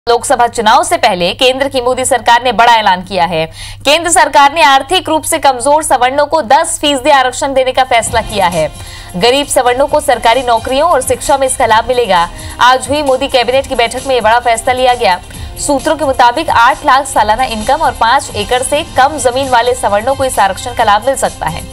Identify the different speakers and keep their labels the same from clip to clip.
Speaker 1: लोकसभा चुनाव से पहले केंद्र की मोदी सरकार ने बड़ा ऐलान किया है। केंद्र सरकार ने आर्थिक रूप से कमजोर सवर्णों को 10% आरक्षण देने का फैसला किया है। गरीब सवर्णों को सरकारी नौकरियों और शिक्षा में इसका लाभ मिलेगा। आज हुई मोदी कैबिनेट की बैठक में यह बड़ा फैसला लिया गया। सूत्रों के मुताबिक 8 लाख सालाना इनकम और 5 एकड़ से कम जमीन वाले सवर्णों को इस आरक्षण का लाभ मिल सकता है।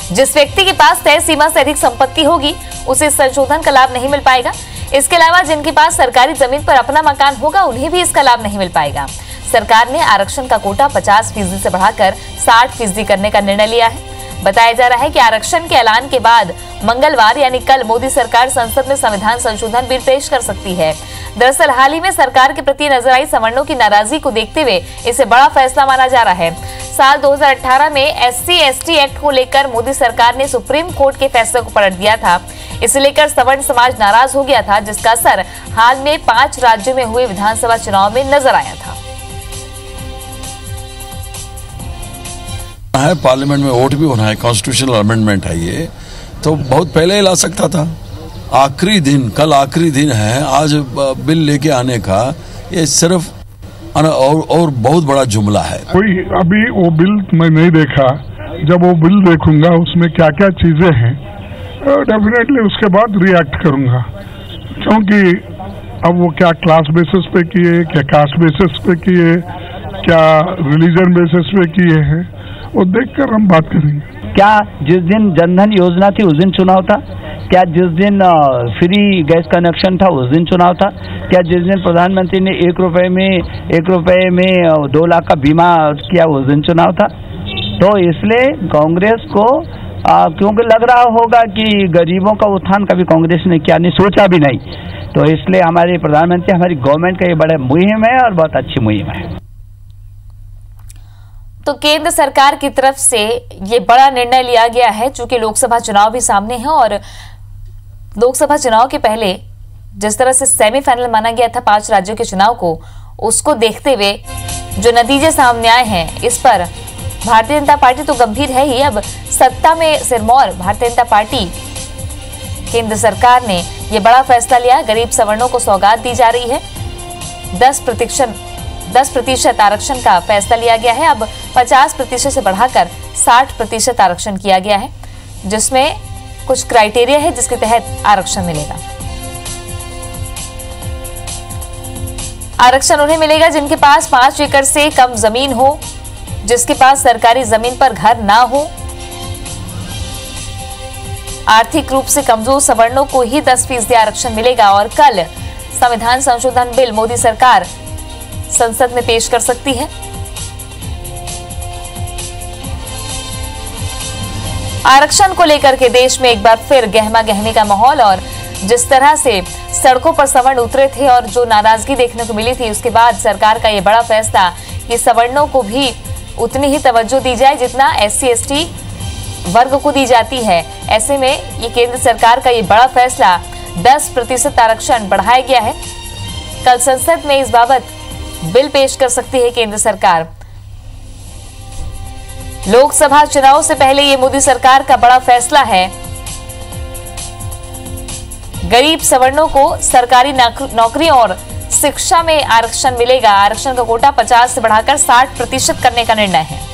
Speaker 1: जिस व्यक्ति के पास तय सीमा से अधिक संपत्ति होगी उसे संशोधन का लाभ नहीं मिल पाएगा। इसके अलावा जिनके पास सरकारी जमीन पर अपना मकान होगा उन्हें भी इसका लाभ नहीं मिल पाएगा। सरकार ने आरक्षण का कोटा 50% से बढ़ाकर 60% करने का निर्णय लिया है। बताया जा रहा है कि आरक्षण के ऐलान के बाद मंगलवार यानी कल मोदी सरकार संसद में संविधान संशोधन बिल पेश कर सकती है। दरअसल हाल ही में सरकार के प्रति नजर आई सवर्णों की नाराजगी को देखते हुए इसे बड़ा फैसला माना जा रहा है। साल 2018 में SC/ST एक्ट को लेकर मोदी सरकार ने सुप्रीम कोर्ट के फैसले को पलट दिया था। इसे लेकर सवर्ण समाज नाराज हो गया था, जिसका असर हाल में 5 राज्यों में हुए विधानसभा चुनाव में नजर आया था।
Speaker 2: पार्लियामेंट में वोट भी होना है, कॉन्स्टिट्यूशनल अमेंडमेंट है ये, तो बहुत पहले ही ला सकता था। आखिरी दिन, कल आखिरी दिन है, आज बिल लेके आने का, ये सिर्फ और बहुत बड़ा जुमला है।
Speaker 3: कोई अभी वो बिल मैं नहीं देखा, जब वो बिल देखूंगा उसमें क्या क्या चीजें हैं डेफिनेटली उसके बाद रिएक्ट करूंगा, क्योंकि अब वो क्या क्लास बेसिस पे किए, क्या कास्ट बेसिस पे किए, क्या रिलीजन बेसिस पे किए हैं, वो देखकर हम बात करेंगे।
Speaker 4: क्या जिस दिन जनधन योजना थी उस दिन चुनाव था? क्या जिस दिन फ्री गैस कनेक्शन था उस दिन चुनाव था? क्या जिस दिन प्रधानमंत्री ने 1 रुपए में 2 लाख का बीमा किया उस दिन चुनाव था? तो इसलिए कांग्रेस को क्योंकि लग रहा होगा कि गरीबों का उत्थान कभी कांग्रेस ने क्या नहीं सोचा भी नहीं, तो इसलिए हमारे प्रधानमंत्री, हमारी गवर्नमेंट का ये बड़ा मुहिम है और बहुत अच्छी मुहिम है।
Speaker 1: तो केंद्र सरकार की तरफ से ये बड़ा निर्णय लिया गया है, चूंकि लोकसभा चुनाव भी सामने है और लोकसभा चुनाव के पहले जिस तरह से सेमीफाइनल माना गया था 5 राज्यों के चुनाव को, उसको देखते हुए जो नतीजे सामने आए हैं इस पर भारतीय जनता पार्टी तो गंभीर है ही। अब सत्ता में सिरमौर भारतीय जनता पार्टी, केंद्र सरकार ने यह बड़ा फैसला लिया। गरीब सवर्णों को सौगात दी जा रही है। 10% आरक्षण का फैसला लिया गया है। अब 50% से बढ़ाकर 60% आरक्षण किया गया है, जिसमें कुछ क्राइटेरिया है जिसके तहत आरक्षण मिलेगा। आरक्षण उन्हें मिलेगा जिनके पास 5 एकड़ से कम जमीन हो, जिसके पास सरकारी जमीन पर घर ना हो। आर्थिक रूप से कमजोर सवर्णों को ही 10% आरक्षण मिलेगा और कल संविधान संशोधन बिल मोदी सरकार संसद में पेश कर सकती है। आरक्षण को लेकर के देश में एक बार फिर गहमा गहमी का माहौल, और जिस तरह से सड़कों पर सवर्ण उतरे थे और जो नाराजगी देखने को मिली थी, उसके बाद सरकार का यह बड़ा फैसला कि सवर्णों को भी उतनी ही तवज्जो दी जाए जितना SC/ST वर्ग को दी जाती है। ऐसे में ये केंद्र सरकार का ये बड़ा फैसला 10% आरक्षण बढ़ाया गया है। कल संसद में इस बाबत बिल पेश कर सकती है केंद्र सरकार। लोकसभा चुनाव से पहले ये मोदी सरकार का बड़ा फैसला है। गरीब सवर्णों को सरकारी नौकरी और शिक्षा में आरक्षण मिलेगा। आरक्षण का कोटा 50 से बढ़ाकर 60% करने का निर्णय है।